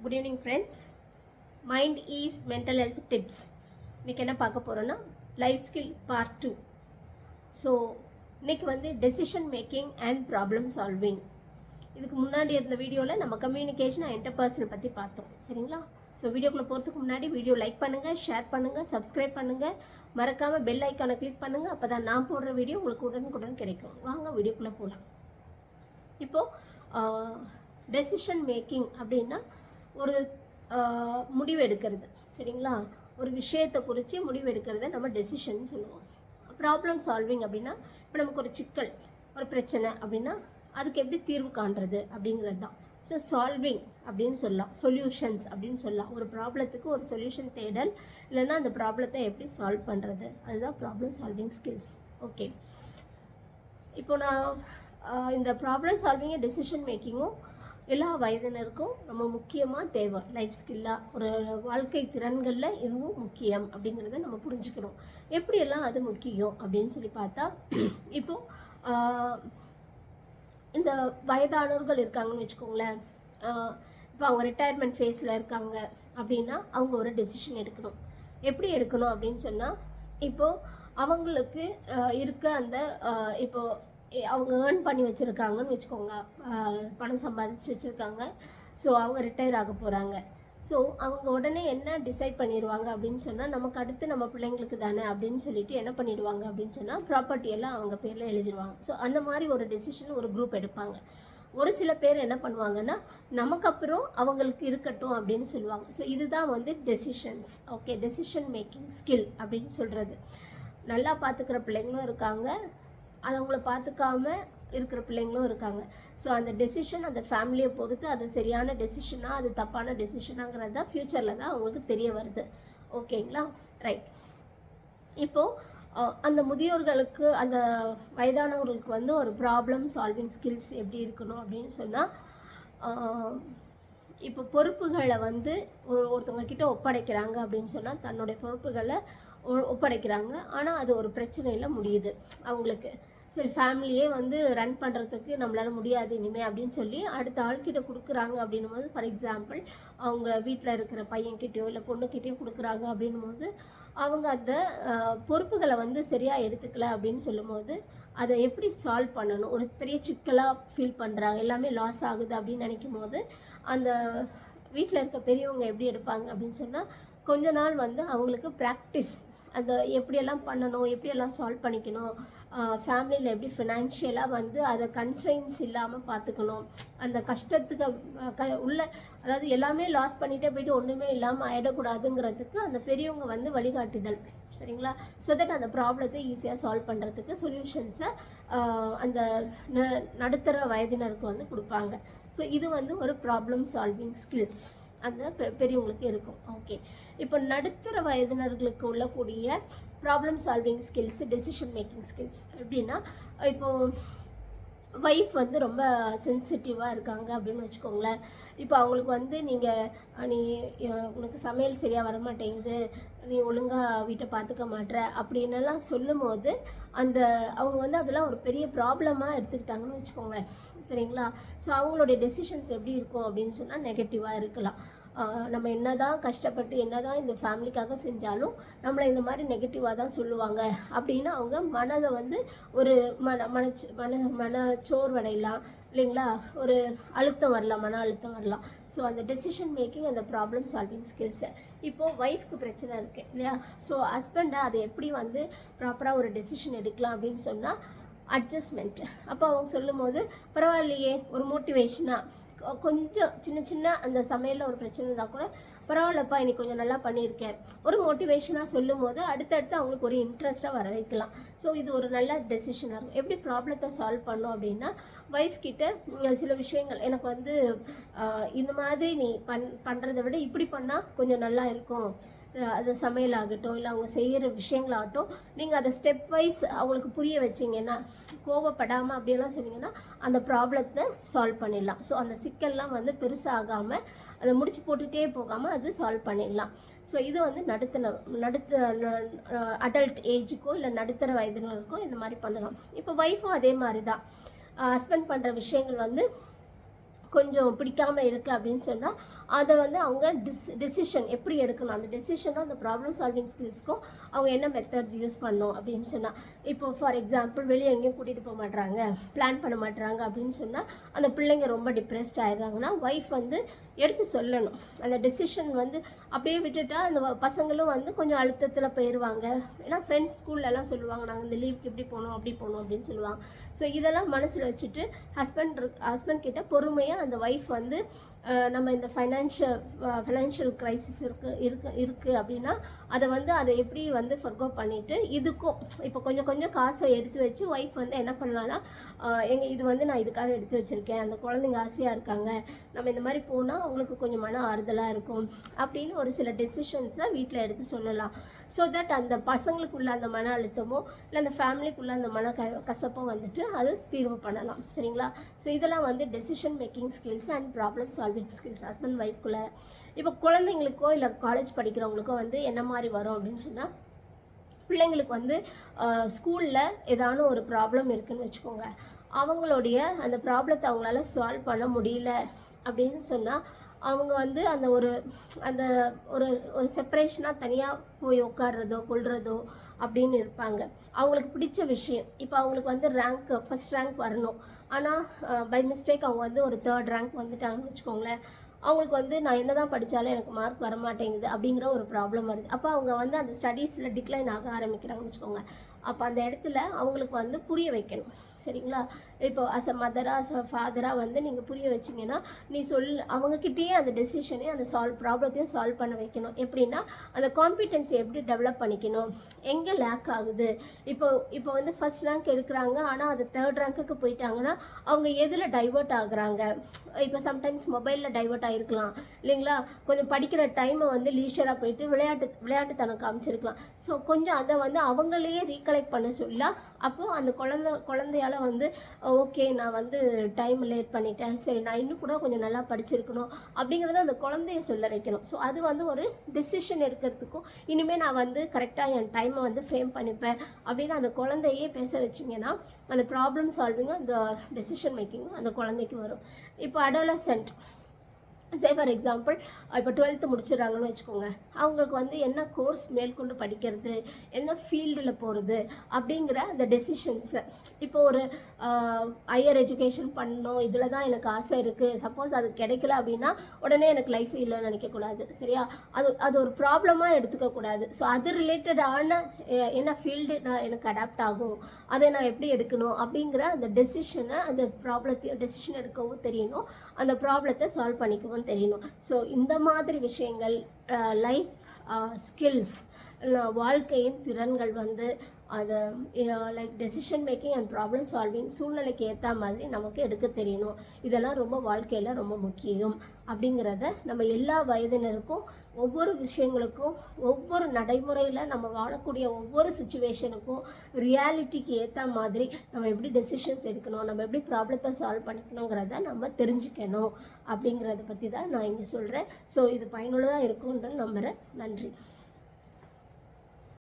Good evening friends. Mind is mental health tips. இன்றைக்கி என்ன பார்க்க போகிறோன்னா லைஃப் ஸ்கில் பார்ட் 2. ஸோ இன்றைக்கி வந்து decision making and problem solving. இதுக்கு முன்னாடி இருந்த வீடியோவில் நம்ம கம்யூனிகேஷன் அண்ட் இன்டர்பர்சனை பற்றி பார்த்தோம், சரிங்களா? ஸோ வீடியோக்குள்ளே போகிறதுக்கு முன்னாடி வீடியோ லைக் பண்ணுங்கள், ஷேர் பண்ணுங்கள், சப்ஸ்கிரைப் பண்ணுங்கள், மறக்காமல் பெல் ஐக்கானை கிளிக் பண்ணுங்கள். அப்போ தான் நான் போடுற வீடியோ உங்களுக்கு உடனுக்குடன் கிடைக்கும். வாங்க வீடியோக்குள்ளே போகலாம். இப்போது டெசிஷன் மேக்கிங் அப்படின்னா ஒரு முடிவு எடுக்கிறது, சரிங்களா? ஒரு விஷயத்தை குறித்து முடிவு எடுக்கிறத நம்ம டெசிஷன் சொல்லுவோம். ப்ராப்ளம் சால்விங் அப்படின்னா இப்போ நமக்கு ஒரு சிக்கல், ஒரு பிரச்சனை அப்படின்னா அதுக்கு எப்படி தீர்வு காண்றது அப்படிங்கிறது தான். ஸோ சால்விங் அப்படின்னு சொல்லலாம், சொல்யூஷன்ஸ் அப்படின்னு சொல்லலாம். ஒரு ப்ராப்ளத்துக்கு ஒரு சொல்யூஷன் தேடல், இல்லைன்னா அந்த ப்ராப்ளத்தை எப்படி சால்வ் பண்ணுறது, அதுதான் ப்ராப்ளம் சால்விங் ஸ்கில்ஸ். ஓகே, இப்போ நான் இந்த ப்ராப்ளம் சால்விங்கும் டெசிஷன் மேக்கிங்கும் எல்லா வயதினருக்கும் ரொம்ப முக்கியமாக தேவை. லைஃப் ஸ்கில்லாக ஒரு வாழ்க்கை திறன்களில் இதுவும் முக்கியம் அப்படிங்கிறத நம்ம புரிஞ்சுக்கணும். எப்படியெல்லாம் அது முக்கியம் அப்படின்னு சொல்லி பார்த்தா, இப்போது இந்த வயதானவர்கள் இருக்காங்கன்னு வச்சுக்கோங்களேன். இப்போ அவங்க ரிட்டையர்மெண்ட் ஃபேஸில் இருக்காங்க அப்படின்னா அவங்க ஒரு டெசிஷன் எடுக்கணும். எப்படி எடுக்கணும் அப்படின்னு சொன்னால், இப்போது அவங்களுக்கு இருக்க அந்த இப்போது அவங்க ஏர்ன் பண்ணி வச்சுருக்காங்கன்னு வச்சுக்கோங்க, பணம் சம்பாதிச்சு வச்சுருக்காங்க. ஸோ அவங்க ரிட்டையர் ஆக போகிறாங்க. ஸோ அவங்க உடனே என்ன டிசைட் பண்ணிடுவாங்க அப்படின்னு சொன்னால், நமக்கு அடுத்து நம்ம பிள்ளைங்களுக்கு தானே அப்படின்னு சொல்லிட்டு என்ன பண்ணிடுவாங்க அப்படின்னு சொன்னால், ப்ராப்பர்ட்டியெல்லாம் அவங்க பேரில் எழுதிடுவாங்க. ஸோ அந்த மாதிரி ஒரு டெசிஷன் ஒரு குரூப் எடுப்பாங்க. ஒரு சில பேர் என்ன பண்ணுவாங்கன்னா, நமக்கு அப்புறம் அவங்களுக்கு இருக்கட்டும் அப்படின்னு சொல்லுவாங்க. ஸோ இதுதான் வந்து decisions. Okay, decision making skill அப்படின்னு சொல்கிறது. நல்லா பார்த்துக்கிற பிள்ளைங்களும் இருக்காங்க, அது அவங்கள பார்த்துக்காம இருக்கிற பிள்ளைங்களும் இருக்காங்க. ஸோ அந்த டெசிஷன் அந்த ஃபேமிலியை பொறுத்து அது சரியான டெசிஷனாக அது தப்பான டெசிஷனாங்கிறது தான் ஃப்யூச்சரில் தான் அவங்களுக்கு தெரிய வருது. ஓகேங்களா? ரைட். இப்போது அந்த முதியோர்களுக்கு, அந்த வயதானவர்களுக்கு வந்து ஒரு ப்ராப்ளம் சால்விங் ஸ்கில்ஸ் எப்படி இருக்கணும் அப்படின்னு சொன்னால், இப்போ பொறுப்புகளை வந்து ஒருத்தவங்க கிட்ட ஒப்படைக்கிறாங்க அப்படின்னு சொன்னால், தன்னுடைய பொறுப்புகளை ஒப்படைக்கிறாங்க. ஆனால் அது ஒரு பிரச்சனையில் முடியுது அவங்களுக்கு. சரி, ஃபேமிலியே வந்து ரன் பண்ணுறதுக்கு நம்மளால் முடியாது இனிமேல் அப்படின்னு சொல்லி அடுத்த ஆள்கிட்ட கொடுக்குறாங்க அப்படின்னும் போது, ஃபார் எக்ஸாம்பிள் அவங்க வீட்டில் இருக்கிற பையன்கிட்டயோ இல்லை பொண்ணுக்கிட்டேயோ கொடுக்குறாங்க அப்படின்னும் போது, அவங்க அந்த பொறுப்புகளை வந்து சரியாக எடுத்துக்கல அப்படின்னு சொல்லும்போது, அதை எப்படி சால்வ் பண்ணணும், ஒரு பெரிய சிக்கலாக ஃபீல் பண்ணுறாங்க, எல்லாமே லாஸ் ஆகுது அப்படின்னு நினைக்கும் போது, அந்த வீட்டில் இருக்க பெரியவங்க எப்படி எடுப்பாங்க அப்படின்னு சொன்னால், கொஞ்ச நாள் வந்து அவங்களுக்கு ப்ராக்டிஸ், அந்த எப்படியெல்லாம் பண்ணணும், எப்படியெல்லாம் சால்வ் பண்ணிக்கணும், ஃபேமிலியில் எப்படி ஃபினான்ஷியலாக வந்து அதை கன்ஸ்ட்ரெயின்ஸ் இல்லாமல் பார்த்துக்கணும், அந்த கஷ்டத்துக்கு உள்ள, அதாவது எல்லாமே லாஸ் பண்ணிகிட்டே போயிட்டு ஒன்றுமே இல்லாமல் ஆகிடக்கூடாதுங்கிறதுக்கு அந்த பெரியவங்க வந்து வழிகாட்டுதல், சரிங்களா? ஸோ தட் அந்த ப்ராப்ளத்தை ஈஸியாக சால்வ் பண்ணுறதுக்கு சொல்யூஷன்ஸை அந்த நடுத்தர வயதினருக்கு வந்து கொடுப்பாங்க. ஸோ இது வந்து ஒரு ப்ராப்ளம் சால்விங் ஸ்கில்ஸ் அந்த பெரியவங்களுக்கு இருக்கும். ஓகே, இப்போ நடுத்தர வயதினர்களுக்கு உள்ளக்கூடிய problem solving skills, decision making skills எப்படின்னா, இப்போது ஒய்ஃப் வந்து ரொம்ப சென்சிட்டிவாக இருக்காங்க அப்படின்னு வச்சுக்கோங்களேன். இப்போ அவங்களுக்கு வந்து நீ உனக்கு சமையல் சரியாக வரமாட்டேங்குது, நீ ஒழுங்காக வீட்டை பார்த்துக்க மாட்ற அப்படின்னெல்லாம் சொல்லும் போது, அவங்க வந்து அதெல்லாம் ஒரு பெரிய ப்ராப்ளமாக எடுத்துக்கிட்டாங்கன்னு வச்சுக்கோங்களேன், சரிங்களா? ஸோ அவங்களுடைய டெசிஷன்ஸ் எப்படி இருக்கும் அப்படின்னு சொன்னால் நெகட்டிவாக இருக்கலாம். நம்ம என்ன தான் கஷ்டப்பட்டு என்ன தான் இந்த ஃபேமிலிக்காக செஞ்சாலும் நம்மளை இந்த மாதிரி நெகட்டிவாக தான் சொல்லுவாங்க அப்படின்னு அவங்க மனதை வந்து ஒரு மனச்சோர்வடையலாம், இல்லைங்களா? ஒரு அழுத்தம் வரலாம், மன அழுத்தம் வரலாம். ஸோ அந்த டெசிஷன் மேக்கிங், அந்த ப்ராப்ளம் சால்விங் ஸ்கில்ஸை, இப்போது ஒய்ஃப்க்கு பிரச்சனை இருக்குது இல்லையா? ஸோ ஹஸ்பண்டை அதை எப்படி வந்து ப்ராப்பராக ஒரு டெசிஷன் எடுக்கலாம் அப்படின்னு சொன்னால், அட்ஜஸ்ட்மெண்ட். அப்போ அவங்க சொல்லும் போது, பரவாயில்லையே, ஒரு மோட்டிவேஷனாக கொஞ்சம் சின்ன சின்ன அந்த சமையலில் ஒரு பிரச்சனை இருந்தால் கூட, பரவாயில்லப்பா இன்னைக்கு கொஞ்சம் நல்லா பண்ணியிருக்கேன், ஒரு மோட்டிவேஷனாக சொல்லும் போது அடுத்தடுத்து அவங்களுக்கு ஒரு இன்ட்ரெஸ்ட்டாக வர வைக்கலாம். ஸோ இது ஒரு நல்ல டெசிஷனாக இருக்கும். எப்படி ப்ராப்ளத்தை சால்வ் பண்ணோம் அப்படின்னா, ஒய்ஃப் கிட்ட சில விஷயங்கள், எனக்கு வந்து இந்த மாதிரி நீ பண்ணுறதை விட இப்படி பண்ணால் கொஞ்சம் நல்லா இருக்கும், அது சமையலாகட்டும் இல்லை அவங்க செய்கிற விஷயங்களாகட்டும், நீங்கள் அதை ஸ்டெப் வைஸ் அவங்களுக்கு புரிய வச்சிங்கன்னா, கோவப்படாமல் அப்படியெல்லாம் சொன்னீங்கன்னா அந்த ப்ராப்ளத்தை சால்வ் பண்ணிடலாம். ஸோ அந்த சிக்கல்லாம் வந்து பெருசாகாமல், அதை முடிச்சு போட்டுகிட்டே போகாமல் அது சால்வ் பண்ணிடலாம். ஸோ இது வந்து அடல்ட் ஏஜுக்கோ இல்லை நடுத்தர வயதினருக்கோ இந்த மாதிரி பண்ணலாம். இப்போ ஒய்ஃபும் அதே மாதிரி தான். ஹஸ்பண்ட் பண்ணுற விஷயங்கள் வந்து கொஞ்சம் பிடிக்காமல் இருக்குது அப்படின்னு சொன்னால் அதை வந்து அவங்க டெசிஷன் எப்படி எடுக்கணும், அந்த டெசிஷனும் அந்த ப்ராப்ளம் சால்விங் ஸ்கில்ஸ்க்கும் அவங்க என்ன மெத்தட்ஸ் யூஸ் பண்ணணும் அப்படின்னு சொன்னால், இப்போ ஃபார் எக்ஸாம்பிள் வெளியே எங்கேயும் கூட்டிகிட்டு போக மாட்டாங்க, பிளான் பண்ண மாட்டாங்க அப்படின்னு சொன்னால் அந்த பிள்ளைங்க ரொம்ப டிப்ரெஸ்ட் ஆகிடுறாங்கன்னா ஒய்ஃப் வந்து எடுத்து சொல்லணும். அந்த டெசிஷன் வந்து அப்படியே விட்டுட்டா அந்த பசங்களும் வந்து கொஞ்சம் அழுத்தத்தில் போயிடுவாங்க. ஏன்னா ஃப்ரெண்ட்ஸ் ஸ்கூல்லலாம் சொல்லுவாங்க, நாங்கள் இந்த லீவுக்கு இப்படி போகணும் அப்படி போகணும் அப்படின்னு சொல்லுவாங்க. ஸோ இதெல்லாம் மனசில் வச்சுட்டு ஹஸ்பண்ட் கிட்ட பொறுமையாக அந்த ஒய்ஃப் வந்து நம்ம இந்த ஃபைனான்ஷியல் க்ரைசிஸ் இருக்குது அப்படின்னா அதை எப்படி வந்து ஃபர்கோ பண்ணிவிட்டு இதுக்கும் இப்போ கொஞ்சம் காசை எடுத்து வச்சு ஒய்ஃப் வந்து என்ன பண்ணலான்னா, இது வந்து நான் இதுக்காக எடுத்து வச்சுருக்கேன், அந்த குழந்தைங்க ஆசையாக இருக்காங்க, நம்ம இந்த மாதிரி போனால் அவங்களுக்கு கொஞ்சம் மன ஆறுதலாக இருக்கும் அப்படின்னு ஒரு சில டெசிஷன்ஸை வீட்டில் எடுத்து சொல்லலாம். ஸோ தட் அந்த பசங்களுக்குள்ள அந்த மன அழுத்தமோ இல்லை அந்த ஃபேமிலிக்குள்ளே அந்த மன கசப்போ வந்துட்டு அது தீர்வு பண்ணலாம். சரிங்களா? ஸோ இதெல்லாம் வந்து decision making skills and problem solving skills husband ஒய்ஃப்குள்ளே. இப்போ குழந்தைங்களுக்கோ இல்லை காலேஜ் படிக்கிறவங்களுக்கோ வந்து என்ன மாதிரி வரும் அப்படின்னு சொன்னால், பிள்ளைங்களுக்கு வந்து ஸ்கூலில் ஏதான ஒரு ப்ராப்ளம் இருக்குதுன்னு வச்சுக்கோங்க, அவங்களுடைய அந்த ப்ராப்ளத்தை அவங்களால சால்வ் பண்ண முடியல அப்படின்னு சொன்னால் அவங்க வந்து அந்த ஒரு ஒரு செப்பரேஷனாக தனியாக போய் உட்கார்றதோ கொள்றதோ அப்படின்னு இருப்பாங்க. அவங்களுக்கு பிடிச்ச விஷயம், இப்போ அவங்களுக்கு வந்து ஃபஸ்ட் ரேங்க் வரணும், ஆனால் பை மிஸ்டேக் அவங்க வந்து ஒரு 3rd ரேங்க் வந்துட்டாங்கன்னு வச்சுக்கோங்களேன். அவங்களுக்கு வந்து நான் என்ன தான் படித்தாலும் எனக்கு மார்க் வர மாட்டேங்குது அப்படிங்கிற ஒரு ப்ராப்ளம் வருது. அப்போ அவங்க வந்து அந்த ஸ்டடீஸில் டிக்ளைன் ஆக ஆரம்பிக்கிறாங்கன்னு வச்சுக்கோங்க. அப்போ அந்த இடத்துல அவங்களுக்கு வந்து புரிய வைக்கணும். சரிங்களா? இப்போ அஸ் அ மதராக அஸ் அ ஃபாதராக வந்து நீங்கள் புரிய வச்சிங்கன்னா, அவங்கக்கிட்டேயே அந்த டெசிஷனையும் அந்த ப்ராப்ளத்தையும் சால்வ் பண்ண வைக்கணும். எப்படின்னா அந்த காம்பிடென்ஸை எப்படி டெவலப் பண்ணிக்கணும், எங்கே லேக் ஆகுது. இப்போ வந்து ஃபஸ்ட் ரேங்க் எடுக்கிறாங்க, ஆனால் அது 3rd ரேங்க்குக்கு போயிட்டாங்கன்னா அவங்க எதில் டைவர்ட் ஆகுறாங்க. இப்போ சம்டைம்ஸ் மொபைலில் டைவர்ட் ஆகிருக்கலாம் இல்லைங்களா? கொஞ்சம் படிக்கிற டைமை வந்து லீஷராக போயிட்டு விளையாட்டுத்தனம் காமிச்சிருக்கலாம். ஸோ கொஞ்சம் அதை வந்து அவங்களையே ரீகலெக்ட் பண்ண சொல்லலாம். அப்போது அந்த குழந்தையால் வந்து ஓகே நான் வந்து டைம் லேட் பண்ணிட்டேன், சரி நான் இன்னும் கூட கொஞ்சம் நல்லா படிச்சிருக்கணும் அப்படிங்கிறத அந்த குழந்தைய சொல்ல வைக்கணும். ஸோ அது வந்து ஒரு டெசிஷன் எடுக்கிறதுக்கும் இனிமேல் நான் வந்து கரெக்டாக என் டைமை வந்து ஃப்ரேம் பண்ணிப்பேன் அப்படின்னு அந்த குழந்தையே பேச வச்சிங்கன்னா அந்த ப்ராப்ளம் சால்விங்கும் அந்த டெசிஷன் மேக்கிங்கும் அந்த குழந்தைக்கு வரும். இப்போ அடாலசென்ட் ஃபார் எக்ஸாம்பிள் இப்போ 12th முடிச்சிடறாங்கன்னு வச்சுக்கோங்க, அவங்களுக்கு வந்து என்ன கோர்ஸ் மேற்கொண்டு படிக்கிறது, என்ன ஃபீல்டில் போகிறது அப்படிங்கிற அந்த டெசிஷன்ஸை, இப்போ ஒரு ஹையர் எஜுகேஷன் பண்ணணும், இதில் தான் எனக்கு ஆசை இருக்குது, சப்போஸ் அது கிடைக்கல அப்படின்னா உடனே எனக்கு லைஃப் இல்லைன்னு நினைக்கக்கூடாது. சரியா? அது ஒரு ப்ராப்ளமாக எடுத்துக்கக்கூடாது. ஸோ அது ரிலேட்டடான என்ன ஃபீல்டு எனக்கு அடாப்ட் ஆகும், அதை நான் எப்படி எடுக்கணும் அப்படிங்கிற அந்த டெசிஷனை, அந்த ப்ராப்ளத்தையும் டெசிஷன் எடுக்கவும் தெரியணும், அந்த ப்ராப்ளத்தை சால்வ் பண்ணிக்கவும் தெரியணும். ஸோ இந்த மாதிரி விஷயங்கள் லைஃப் ஸ்கில்ஸ், வாழ்க்கையின் திறன்கள் வந்து அதை like decision making and problem solving சூழ்நிலைக்கு ஏற்ற மாதிரி நமக்கு எடுக்க தெரியணும். இதெல்லாம் ரொம்ப வாழ்க்கையில் ரொம்ப முக்கியம் அப்படிங்கிறத நம்ம எல்லா வயதினருக்கும், ஒவ்வொரு விஷயங்களுக்கும், ஒவ்வொரு நடைமுறையில் நம்ம வாழக்கூடிய ஒவ்வொரு சுச்சுவேஷனுக்கும் ரியாலிட்டிக்கு ஏற்ற மாதிரி நம்ம எப்படி டெசிஷன்ஸ் எடுக்கணும், நம்ம எப்படி ப்ராப்ளத்தை சால்வ் பண்ணிக்கணுங்கிறத நம்ம தெரிஞ்சுக்கணும் அப்படிங்கிறத பற்றி தான் நான் இங்கே சொல்கிறேன். ஸோ இது பயனுள்ளதாக இருக்கும்னு நம்புகிறேன். நன்றி.